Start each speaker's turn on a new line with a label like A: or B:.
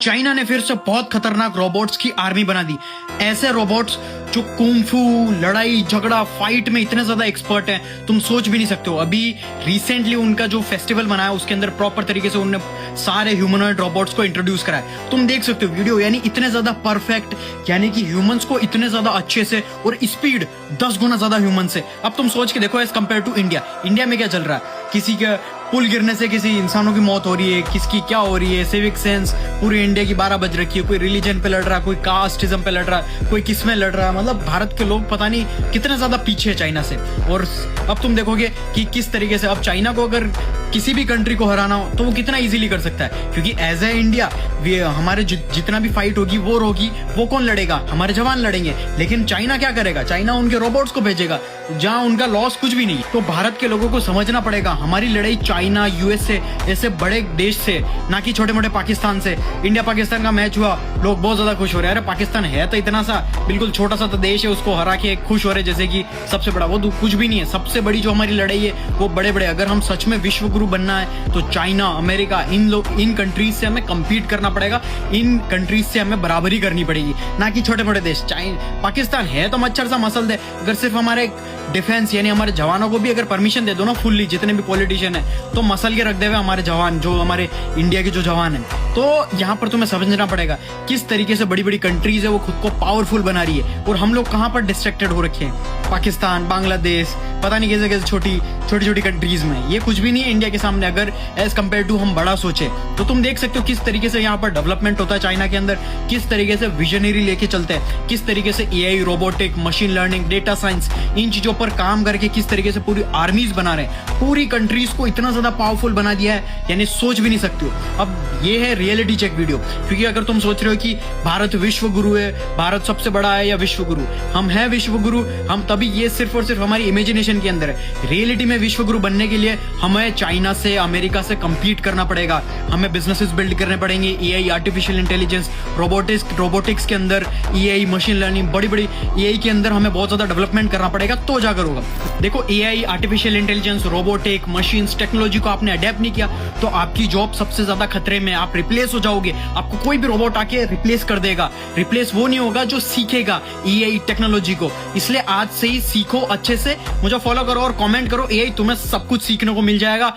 A: China ने फिर से बहुत खतरनाक रोबोट्स की आर्मी बना दी। ऐसे रोबोट्स जो कुंफू, लड़ाई झगड़ा, फाइट में इतने ज्यादा एक्सपर्ट हैं तुम सोच भी नहीं सकते हो। अभी रिसेंटली उनका जो फेस्टिवल बनाया उसके अंदर प्रॉपर तरीके से उन्होंने सारे ह्यूमनॉइड रोबोट्स को इंट्रोड्यूस कराया। तुम देख सकते हो वीडियो, यानी इतने ज्यादा परफेक्ट, यानी कि ह्यूमंस को इतने ज्यादा अच्छे से, और स्पीड 10 गुना ज्यादा ह्यूमन से। अब तुम सोच के देखो एज कंपेयर टू इंडिया में क्या चल रहा है। किसी का पुल गिरने से किसी इंसानों की मौत हो रही है, किसकी क्या हो रही है, सिविक सेंस पूरी इंडिया की 12 बज रखी है। कोई रिलीजन पे लड़ रहा है, कोई कास्टिज्म पे लड़ रहा है, कोई किस में लड़ रहा है। मतलब भारत के लोग पता नहीं कितने ज्यादा पीछे है चाइना से। और अब तुम देखोगे कि किस तरीके से अब चाइना को अगर किसी भी कंट्री को हराना हो तो वो कितना इजीली कर सकता है, क्योंकि एज ए इंडिया हमारे जितना भी फाइट होगी, वॉर होगी, वो कौन लड़ेगा? हमारे जवान लड़ेंगे। लेकिन चाइना क्या करेगा? चाइना उनके रोबोट्स को भेजेगा जहां उनका लॉस कुछ भी नहीं। तो भारत के लोगों को समझना पड़ेगा हमारी लड़ाई चाइना, यूएसए ऐसे बड़े देश से, ना कि छोटे मोटे पाकिस्तान से। इंडिया पाकिस्तान का मैच हुआ, लोग बहुत ज्यादा खुश हो रहे हैं। अरे पाकिस्तान है तो इतना सा बिल्कुल छोटा सा तो देश है, उसको हरा के खुश हो रहे जैसे कि सबसे बड़ा। वो कुछ भी नहीं है। सबसे बड़ी जो हमारी लड़ाई है वो बड़े बड़े, अगर हम सच में विश्व गुरु बनना है तो चाइना, अमेरिका, इन कंट्रीज से हमें कम्पीट करना पड़ेगा। इन कंट्रीज से हमें बराबरी करनी पड़ेगी, ना कि छोटे मोटे देश। पाकिस्तान है तो मच्छर सा मसल दे, अगर सिर्फ हमारे डिफेंस यानी हमारे जवानों को भी अगर परमिशन दे दो ना फुल्ली, जितने भी पॉलिटिशियन है, तो मसल के रख दे हमारे जवान, जो हमारे इंडिया के जो जवान है। तो यहाँ पर तुम्हें समझना पड़ेगा किस तरीके से बड़ी बड़ी कंट्रीज है वो खुद को पावरफुल बना रही है, और हम लोग कहाँ पर डिस्ट्रैक्टेड हो रखे हैं। पाकिस्तान, बांग्लादेश, पता नहीं कैसे कैसे छोटी छोटी कंट्रीज में, ये कुछ भी नहीं है इंडिया के सामने। अगर एज कम्पेयर टू हम बड़ा सोचे तो तुम देख सकते हो किस तरीके से यहाँ पर डेवलपमेंट होता है चाइना के अंदर, किस तरीके से विजनरी लेके चलते हैं, किस तरीके से AI, robotic, machine learning, data science, इन चीजों पर काम करके किस तरीके से पूरी आर्मीज बना रहे हैं। पूरी कंट्रीज को इतना ज्यादा पावरफुल बना दिया है, यानी सोच भी नहीं सकते हो। अब ये है रियलिटी चेक वीडियो, क्योंकि अगर तुम सोच रहे हो कि भारत विश्व गुरु है, भारत सबसे बड़ा है या विश्व गुरु, हम है विश्व गुरु, हम तभी ये सिर्फ और सिर्फ हमारी इमेजिनेशन के अंदर है। रियलिटी में विश्व गुरु बनने के लिए हमें चाइना से, अमेरिका से कम्पीट करना पड़ेगा। हमें बिजनेसेस बिल्ड करने पड़ेंगे, एआई, आर्टिफिशियल इंटेलिजेंस, रोबोटिक्स के अंदर एआई, मशीन लर्निंग, बड़ी बड़ी एआई के अंदर हमें बहुत ज्यादा डेवलपमेंट करना पड़ेगा, तो जाकर होगा। देखो AI, artificial intelligence, robotic, machines, technology को आपने अडेप्ट नहीं किया तो आपकी जॉब सबसे ज्यादा खतरे में, आप रिप्लेस हो जाओगे। आपको कोई भी रोबोट आके रिप्लेस कर देगा। रिप्लेस वो नहीं होगा जो सीखेगा एआई टेक्नोलॉजी को। इसलिए आज से ही सीखो अच्छे से, मुझे फॉलो करो और कमेंट करो। एआई तुम्हें सब कुछ सीखने को मिल जाएगा।